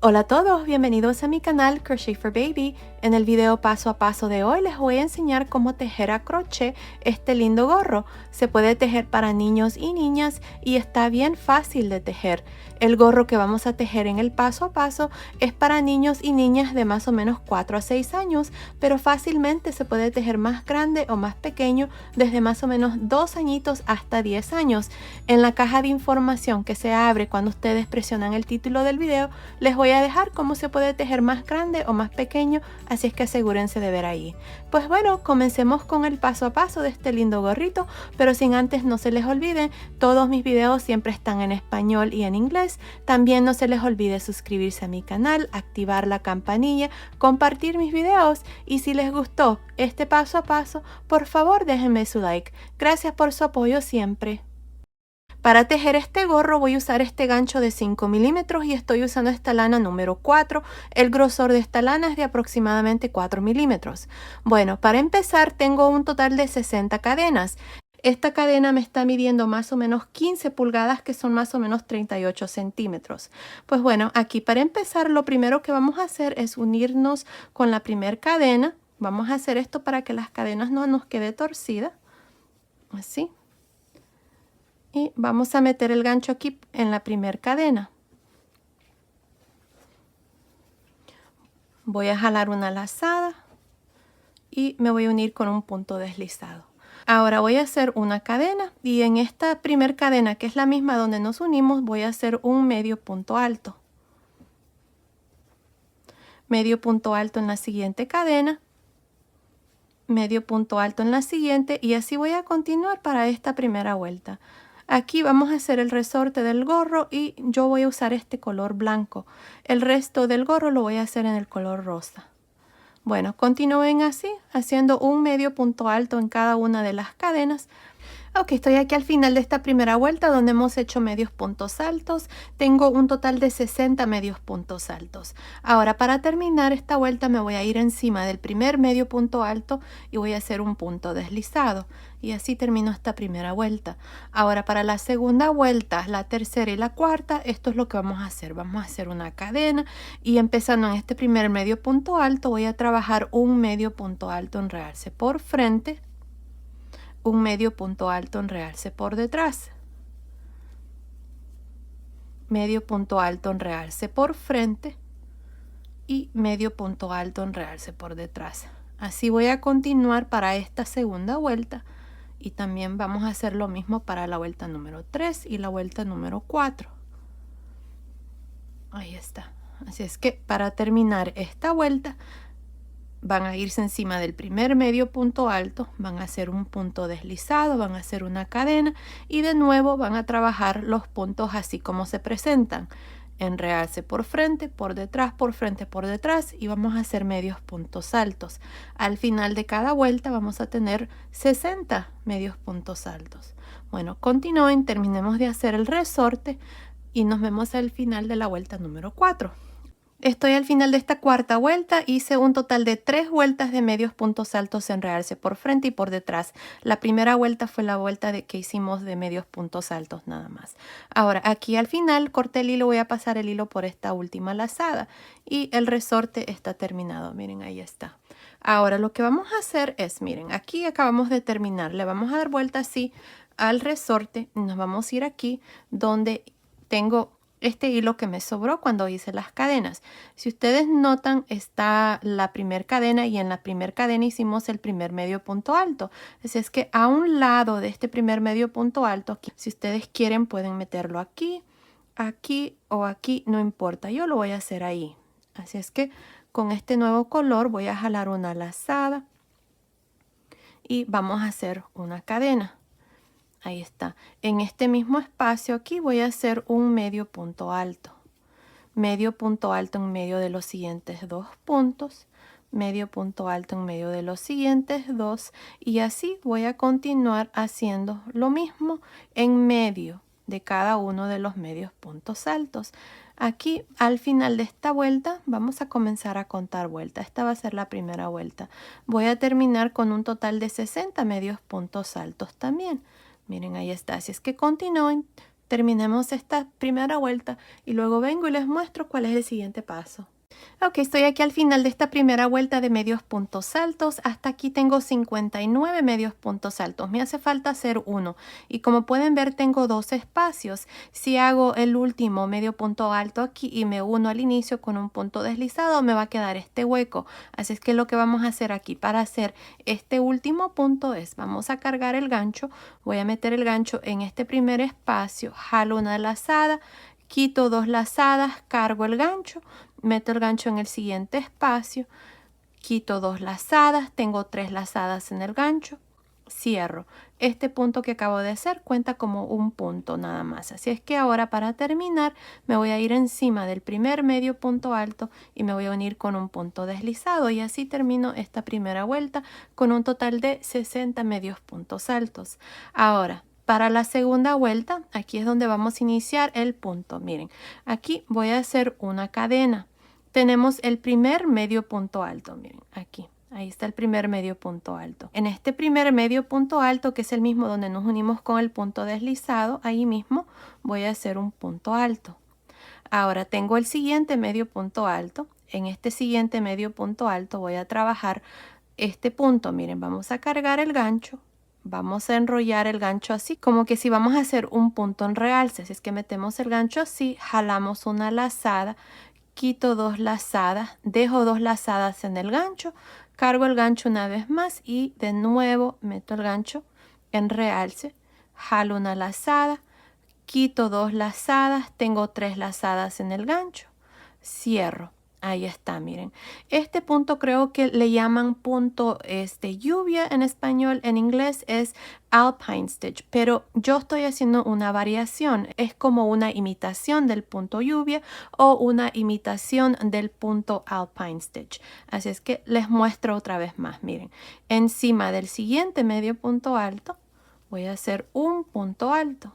Hola a todos, bienvenidos a mi canal Crochet for Baby. En el video paso a paso de hoy les voy a enseñar cómo tejer a crochet este lindo gorro. Se puede tejer para niños y niñas y está bien fácil de tejer. El gorro que vamos a tejer en el paso a paso es para niños y niñas de más o menos 4 a 6 años, pero fácilmente se puede tejer más grande o más pequeño desde más o menos 2 añitos hasta 10 años. En la caja de información que se abre cuando ustedes presionan el título del video, les voy a dejar cómo se puede tejer más grande o más pequeño, así es que asegúrense de ver ahí. Pues bueno, comencemos con el paso a paso de este lindo gorrito, pero sin antes no se les olvide, todos mis videos siempre están en español y en inglés. También no se les olvide suscribirse a mi canal, activar la campanilla, compartir mis videos y si les gustó este paso a paso, por favor déjenme su like. Gracias por su apoyo siempre. Para tejer este gorro voy a usar este gancho de 5 milímetros y estoy usando esta lana número 4. El grosor de esta lana es de aproximadamente 4 milímetros. Bueno, para empezar tengo un total de 60 cadenas. Esta cadena me está midiendo más o menos 15 pulgadas, que son más o menos 38 centímetros. Pues bueno, aquí para empezar lo primero que vamos a hacer es unirnos con la primera cadena. Vamos a hacer esto para que las cadenas no nos quede torcida. Así. Y vamos a meter el gancho aquí en la primera cadena. Voy a jalar una lazada y me voy a unir con un punto deslizado. Ahora voy a hacer una cadena y en esta primera cadena, que es la misma donde nos unimos, voy a hacer un medio punto alto. Medio punto alto en la siguiente cadena, medio punto alto en la siguiente y así voy a continuar para esta primera vuelta. Aquí vamos a hacer el resorte del gorro y yo voy a usar este color blanco. El resto del gorro lo voy a hacer en el color rosa. Bueno, continúen así, haciendo un medio punto alto en cada una de las cadenas. Ok, estoy aquí al final de esta primera vuelta donde hemos hecho medios puntos altos. Tengo un total de 60 medios puntos altos. Ahora para terminar esta vuelta me voy a ir encima del primer medio punto alto y voy a hacer un punto deslizado. Y así termino esta primera vuelta. Ahora para la segunda vuelta, la tercera y la cuarta, esto es lo que vamos a hacer. Vamos a hacer una cadena y empezando en este primer medio punto alto voy a trabajar un medio punto alto en realce por frente, un medio punto alto en realce por detrás, medio punto alto en realce por frente y medio punto alto en realce por detrás. Así voy a continuar para esta segunda vuelta y también vamos a hacer lo mismo para la vuelta número 3 y la vuelta número 4. Ahí está. Así es que para terminar esta vuelta van a irse encima del primer medio punto alto, van a hacer un punto deslizado, van a hacer una cadena y de nuevo van a trabajar los puntos así como se presentan. En realce por frente, por detrás, por frente, por detrás y vamos a hacer medios puntos altos. Al final de cada vuelta vamos a tener 60 medios puntos altos. Bueno, continúen, terminemos de hacer el resorte y nos vemos al final de la vuelta número 4. Estoy al final de esta cuarta vuelta, hice un total de 3 vueltas de medios puntos altos en realce por frente y por detrás. La primera vuelta fue la vuelta que hicimos de medios puntos altos nada más. Ahora aquí al final corté el hilo, voy a pasar el hilo por esta última lazada y el resorte está terminado, miren ahí está. Ahora lo que vamos a hacer es, miren, aquí acabamos de terminar, le vamos a dar vuelta así al resorte, nos vamos a ir aquí donde tengo este hilo que me sobró cuando hice las cadenas. Si ustedes notan, está la primera cadena y en la primera cadena hicimos el primer medio punto alto. Así es que a un lado de este primer medio punto alto, si ustedes quieren pueden meterlo aquí, aquí o aquí, no importa. Yo lo voy a hacer ahí. Así es que con este nuevo color voy a jalar una lazada y vamos a hacer una cadena. Ahí está. En este mismo espacio aquí voy a hacer un medio punto alto. Medio punto alto en medio de los siguientes 2 puntos. Medio punto alto en medio de los siguientes 2. Y así voy a continuar haciendo lo mismo en medio de cada uno de los medios puntos altos. Aquí al final de esta vuelta vamos a comenzar a contar vueltas. Esta va a ser la primera vuelta. Voy a terminar con un total de 60 medios puntos altos también. Miren, ahí está. Así es que continúen, terminemos esta primera vuelta y luego vengo y les muestro cuál es el siguiente paso. Ok, estoy aquí al final de esta primera vuelta de medios puntos altos. Hasta aquí tengo 59 medios puntos altos. Me hace falta hacer uno. Y como pueden ver, tengo dos espacios. Si hago el último medio punto alto aquí y me uno al inicio con un punto deslizado, me va a quedar este hueco. Así es que lo que vamos a hacer aquí para hacer este último punto es, vamos a cargar el gancho. Voy a meter el gancho en este primer espacio. Jalo una lazada, quito dos lazadas, cargo el gancho. Meto el gancho en el siguiente espacio, quito dos lazadas, tengo 3 lazadas en el gancho, cierro. Este punto que acabo de hacer cuenta como un punto nada más. Así es que ahora para terminar me voy a ir encima del primer medio punto alto y me voy a unir con un punto deslizado y así termino esta primera vuelta con un total de 60 medios puntos altos. Ahora, para la segunda vuelta, aquí es donde vamos a iniciar el punto. Miren, aquí voy a hacer una cadena. Tenemos el primer medio punto alto, miren, aquí. Ahí está el primer medio punto alto. En este primer medio punto alto, que es el mismo donde nos unimos con el punto deslizado, ahí mismo voy a hacer un punto alto. Ahora tengo el siguiente medio punto alto. En este siguiente medio punto alto voy a trabajar este punto. Miren, vamos a cargar el gancho. Vamos a enrollar el gancho así, como que si vamos a hacer un punto en realce. Así es que metemos el gancho así, jalamos una lazada, quito dos lazadas, dejo dos lazadas en el gancho, cargo el gancho una vez más y de nuevo meto el gancho en realce, jalo una lazada, quito dos lazadas, tengo 3 lazadas en el gancho, cierro. Ahí está, miren. Este punto creo que le llaman punto lluvia en español. En inglés es alpine stitch, pero yo estoy haciendo una variación. Es como una imitación del punto lluvia o una imitación del punto alpine stitch. Así es que les muestro otra vez más. Miren, encima del siguiente medio punto alto voy a hacer un punto alto.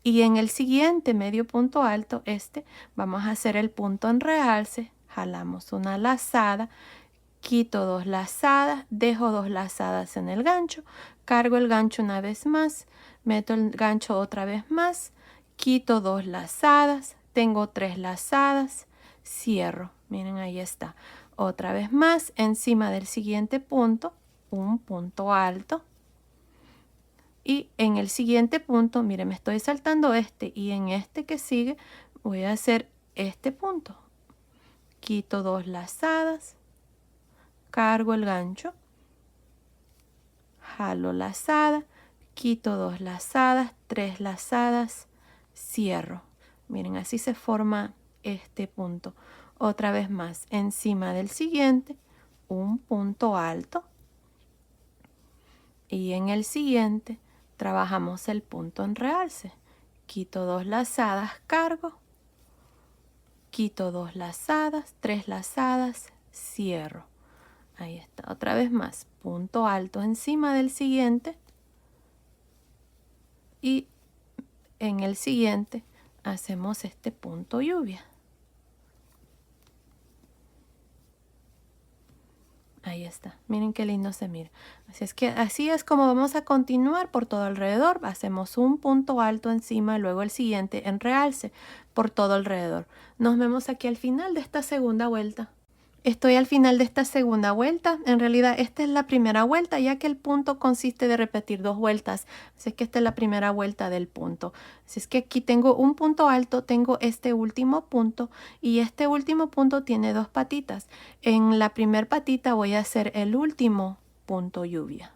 Y en el siguiente medio punto alto, vamos a hacer el punto en realce, jalamos una lazada, quito dos lazadas, dejo dos lazadas en el gancho, cargo el gancho una vez más, meto el gancho otra vez más, quito dos lazadas, tengo 3 lazadas, cierro. Miren, ahí está. Otra vez más, encima del siguiente punto, un punto alto. Y en el siguiente punto, mire, me estoy saltando y en este que sigue voy a hacer este punto. Quito dos lazadas, cargo el gancho, jalo lazada, quito dos lazadas, 3 lazadas, cierro. Miren, así se forma este punto. Otra vez más, encima del siguiente, un punto alto. Y en el siguiente trabajamos el punto en realce. Quito dos lazadas, cargo, quito dos lazadas, 3 lazadas, cierro. Ahí está, otra vez más, punto alto encima del siguiente y en el siguiente hacemos este punto lluvia. Ahí está, miren qué lindo se mira. Así es como vamos a continuar por todo alrededor. Hacemos un punto alto encima, luego el siguiente en realce por todo alrededor. Nos vemos aquí al final de esta segunda vuelta. Estoy al final de esta segunda vuelta. En realidad esta es la primera vuelta, ya que el punto consiste de repetir 2 vueltas. Así es que esta es la primera vuelta del punto. Así es que aquí tengo un punto alto, tengo este último punto y este último punto tiene 2 patitas. En la primera patita voy a hacer el último punto lluvia.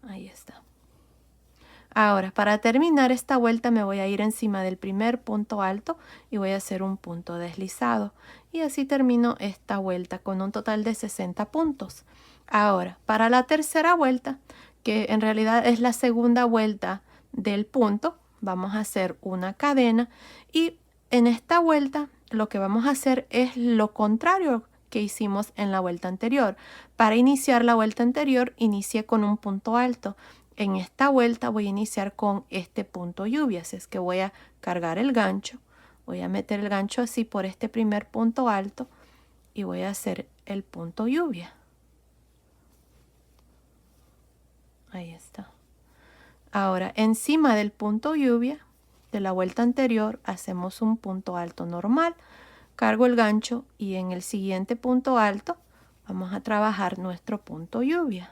Ahí está. Ahora, para terminar esta vuelta me voy a ir encima del primer punto alto y voy a hacer un punto deslizado. Y así termino esta vuelta con un total de 60 puntos. Ahora, para la tercera vuelta, que en realidad es la segunda vuelta del punto, vamos a hacer una cadena y en esta vuelta lo que vamos a hacer es lo contrario que hicimos en la vuelta anterior. Para iniciar la vuelta anterior, inicié con un punto alto. En esta vuelta voy a iniciar con este punto lluvia, así es que voy a cargar el gancho, voy a meter el gancho así por este primer punto alto y voy a hacer el punto lluvia. Ahí está. Ahora, encima del punto lluvia de la vuelta anterior, hacemos un punto alto normal. Cargo el gancho y en el siguiente punto alto vamos a trabajar nuestro punto lluvia.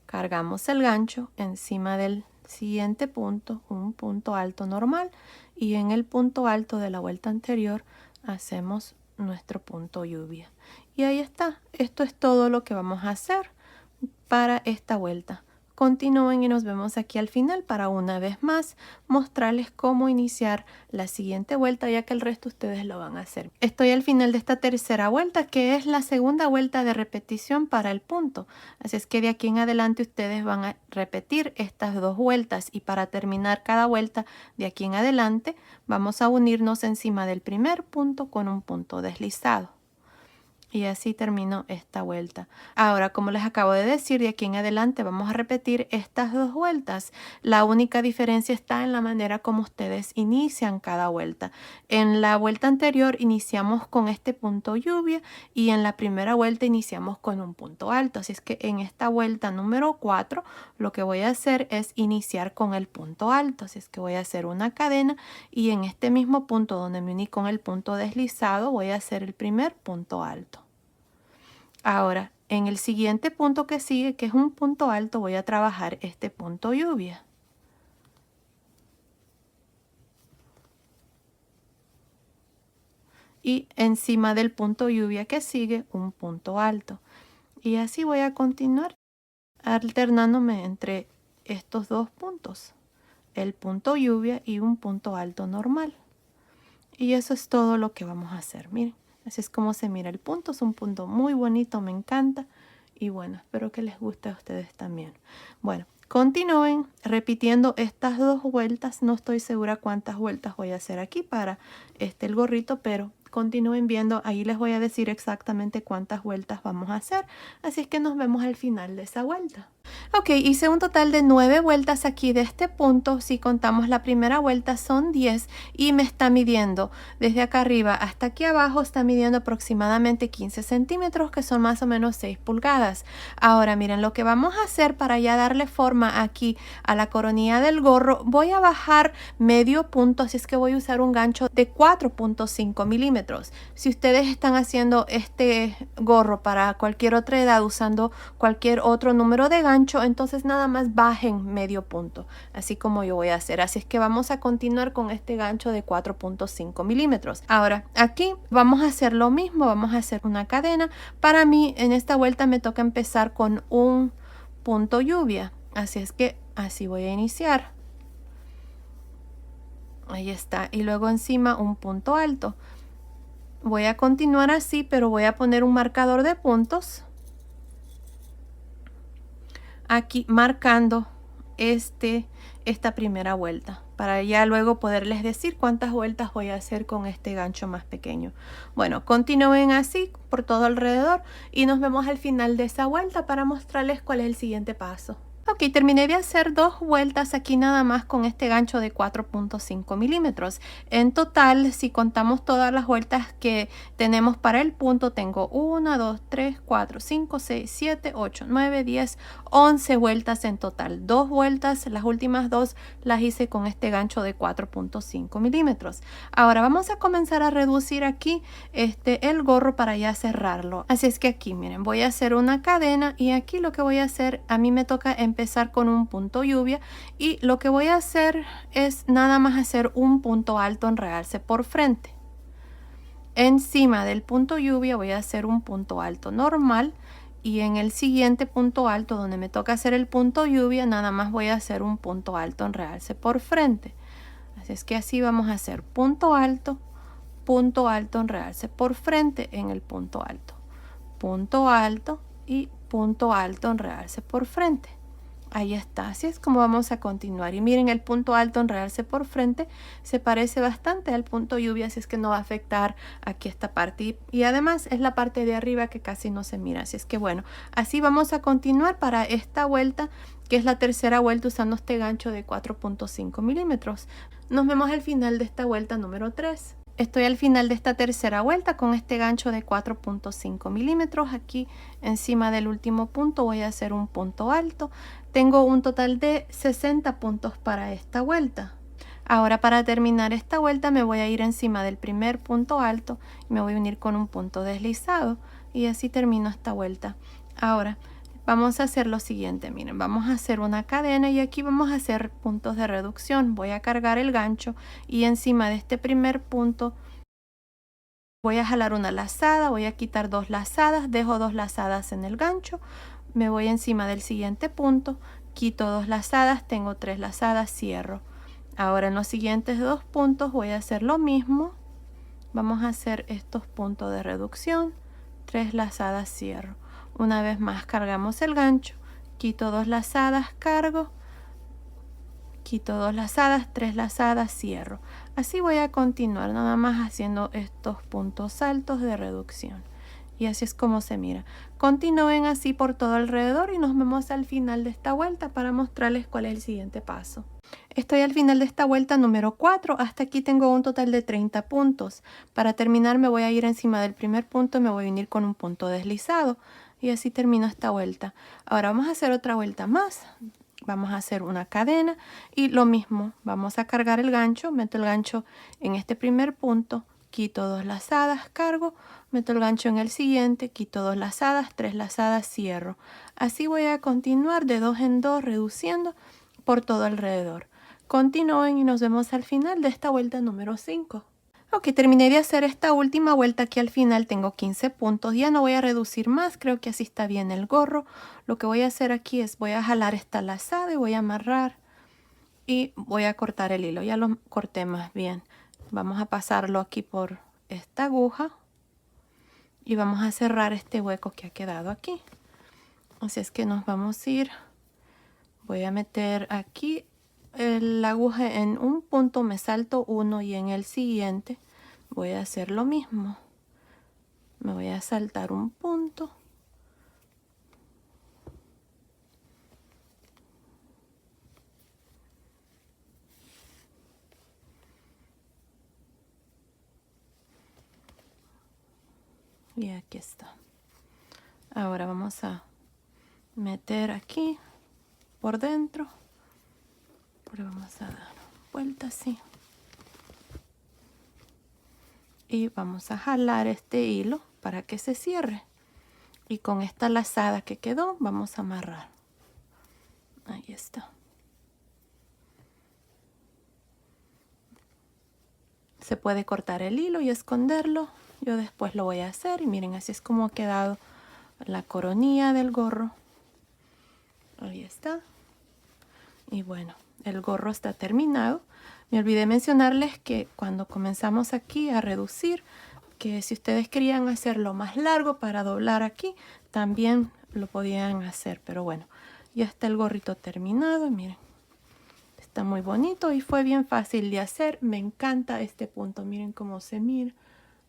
Cargamos el gancho encima del siguiente punto, un punto alto normal, y en el punto alto de la vuelta anterior hacemos nuestro punto lluvia. Y ahí está. Esto es todo lo que vamos a hacer para esta vuelta. Continúen y nos vemos aquí al final para una vez más mostrarles cómo iniciar la siguiente vuelta, ya que el resto ustedes lo van a hacer. Estoy al final de esta tercera vuelta, que es la segunda vuelta de repetición para el punto. Así es que de aquí en adelante ustedes van a repetir estas dos vueltas, y para terminar cada vuelta de aquí en adelante vamos a unirnos encima del primer punto con un punto deslizado. Y así termino esta vuelta. Ahora, como les acabo de decir, de aquí en adelante vamos a repetir estas dos vueltas. La única diferencia está en la manera como ustedes inician cada vuelta. En la vuelta anterior iniciamos con este punto lluvia y en la primera vuelta iniciamos con un punto alto. Así es que en esta vuelta número 4 lo que voy a hacer es iniciar con el punto alto. Así es que voy a hacer una cadena y en este mismo punto donde me uní con el punto deslizado voy a hacer el primer punto alto. Ahora, en el siguiente punto que sigue, que es un punto alto, voy a trabajar este punto lluvia. Y encima del punto lluvia que sigue, un punto alto. Y así voy a continuar alternándome entre estos dos puntos, el punto lluvia y un punto alto normal. Y eso es todo lo que vamos a hacer, miren. Así es como se mira el punto, es un punto muy bonito, me encanta. Y bueno, espero que les guste a ustedes también. Bueno, continúen repitiendo estas dos vueltas. No estoy segura cuántas vueltas voy a hacer aquí para el gorrito, pero continúen viendo. Ahí les voy a decir exactamente cuántas vueltas vamos a hacer. Así es que nos vemos al final de esa vuelta. Ok, hice un total de 9 vueltas aquí de este punto. Si contamos la primera vuelta son 10 y me está midiendo desde acá arriba hasta aquí abajo, está midiendo aproximadamente 15 centímetros, que son más o menos 6 pulgadas. Ahora miren, lo que vamos a hacer para ya darle forma aquí a la coronilla del gorro, voy a bajar medio punto, así es que voy a usar un gancho de 4.5 milímetros. Si ustedes están haciendo este gorro para cualquier otra edad usando cualquier otro número de gancho, entonces nada más bajen medio punto, así como yo voy a hacer. Así es que vamos a continuar con este gancho de 4.5 milímetros. Ahora aquí vamos a hacer lo mismo, vamos a hacer una cadena. Para mí en esta vuelta me toca empezar con un punto lluvia, así es que así voy a iniciar. Ahí está, y luego encima un punto alto. Voy a continuar así, pero voy a poner un marcador de puntos aquí marcando esta primera vuelta, para ya luego poderles decir cuántas vueltas voy a hacer con este gancho más pequeño. Bueno, continúen así por todo alrededor y nos vemos al final de esa vuelta para mostrarles cuál es el siguiente paso. Ok, terminé de hacer dos vueltas aquí nada más con este gancho de 4.5 milímetros. En total, si contamos todas las vueltas que tenemos para el punto, tengo 1, 2, 3, 4, 5, 6, 7, 8, 9, 10, 11 vueltas en total. Dos vueltas, las últimas dos las hice con este gancho de 4.5 milímetros. Ahora vamos a comenzar a reducir aquí el gorro para ya cerrarlo. Así es que aquí, miren, voy a hacer una cadena y aquí lo que voy a hacer, a mí me toca empezar con un punto lluvia y lo que voy a hacer es nada más hacer un punto alto en realce por frente. Encima del punto lluvia voy a hacer un punto alto normal y en el siguiente punto alto donde me toca hacer el punto lluvia nada más voy a hacer un punto alto en realce por frente. Así es que así vamos a hacer punto alto en realce por frente en el punto alto y punto alto en realce por frente. Ahí está, así es como vamos a continuar. Y miren, el punto alto en realce por frente se parece bastante al punto lluvia, así es que no va a afectar aquí esta parte. Y además es la parte de arriba que casi no se mira. Así es que bueno, así vamos a continuar para esta vuelta, que es la tercera vuelta usando este gancho de 4.5 milímetros. Nos vemos al final de esta vuelta número 3. Estoy al final de esta tercera vuelta con este gancho de 4.5 milímetros. Aquí encima del último punto voy a hacer un punto alto. Tengo un total de 60 puntos para esta vuelta. Ahora, para terminar esta vuelta me voy a ir encima del primer punto alto y me voy a unir con un punto deslizado y así termino esta vuelta. Ahora vamos a hacer lo siguiente, miren, vamos a hacer una cadena y aquí vamos a hacer puntos de reducción. Voy a cargar el gancho y encima de este primer punto voy a jalar una lazada, voy a quitar 2 lazadas, dejo 2 lazadas en el gancho, me voy encima del siguiente punto, quito 2 lazadas, tengo 3 lazadas, cierro. Ahora en los siguientes 2 puntos voy a hacer lo mismo. Vamos a hacer estos puntos de reducción, 3 lazadas, cierro. Una vez más cargamos el gancho, quito 2 lazadas, cargo, quito 2 lazadas, 3 lazadas, cierro. Así voy a continuar nada más haciendo estos puntos altos de reducción. Y así es como se mira. Continúen así por todo alrededor y nos vemos al final de esta vuelta para mostrarles cuál es el siguiente paso. Estoy al final de esta vuelta número 4. Hasta aquí tengo un total de 30 puntos. Para terminar me voy a ir encima del primer punto y me voy a unir con un punto deslizado. Y así termino esta vuelta. Ahora vamos a hacer otra vuelta más. Vamos a hacer una cadena y lo mismo. Vamos a cargar el gancho. Meto el gancho en este primer punto. Quito 2 lazadas, cargo. Meto el gancho en el siguiente. Quito 2 lazadas, 3 lazadas, cierro. Así voy a continuar de 2 en 2 reduciendo por todo alrededor. Continúen y nos vemos al final de esta vuelta número 5. Ok, terminé de hacer esta última vuelta. Aquí al final tengo 15 puntos. Ya no voy a reducir más, creo que así está bien el gorro. Lo que voy a hacer aquí es voy a jalar esta lazada y voy a amarrar y voy a cortar el hilo. Ya lo corté más bien. Vamos a pasarlo aquí por esta aguja y vamos a cerrar este hueco que ha quedado aquí. Así es que nos vamos a ir. Voy a meter aquí la aguja en un punto, me salto uno y en el siguiente voy a hacer lo mismo. Me voy a saltar un punto. Y aquí está. Ahora vamos a meter aquí por dentro. Ahora vamos a dar vuelta así. Y vamos a jalar este hilo para que se cierre. Y con esta lazada que quedó vamos a amarrar. Ahí está. Se puede cortar el hilo y esconderlo. Yo después lo voy a hacer. Y miren, así es como ha quedado la coronilla del gorro. Ahí está. Y bueno, el gorro está terminado. Me olvidé mencionarles que cuando comenzamos aquí a reducir, que si ustedes querían hacerlo más largo para doblar aquí, también lo podían hacer. Pero bueno, ya está el gorrito terminado. Miren, está muy bonito y fue bien fácil de hacer. Me encanta este punto. Miren cómo se mira.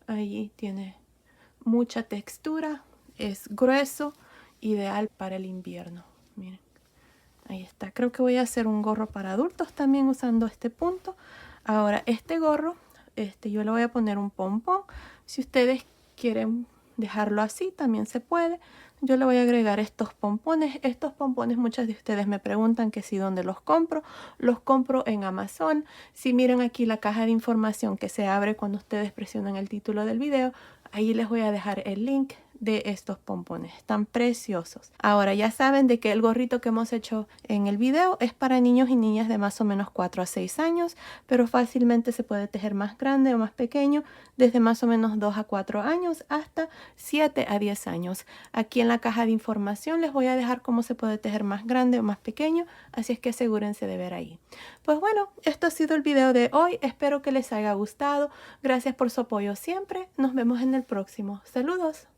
Ahí tiene mucha textura. Es grueso, ideal para el invierno. Miren. Ahí está. Creo que voy a hacer un gorro para adultos también usando este punto. Ahora, este gorro, yo le voy a poner un pompón. Si ustedes quieren dejarlo así, también se puede. Yo le voy a agregar estos pompones. Estos pompones, muchas de ustedes me preguntan que si dónde los compro. Los compro en Amazon. Si miran aquí la caja de información que se abre cuando ustedes presionan el título del video, ahí les voy a dejar el link de estos pompones. Están preciosos. Ahora ya saben de que el gorrito que hemos hecho en el video es para niños y niñas de más o menos 4 a 6 años, pero fácilmente se puede tejer más grande o más pequeño, desde más o menos 2 a 4 años hasta 7 a 10 años. Aquí en la caja de información les voy a dejar cómo se puede tejer más grande o más pequeño, así es que asegúrense de ver ahí. Pues bueno, esto ha sido el video de hoy. Espero que les haya gustado. Gracias por su apoyo siempre. Nos vemos en el próximo. Saludos.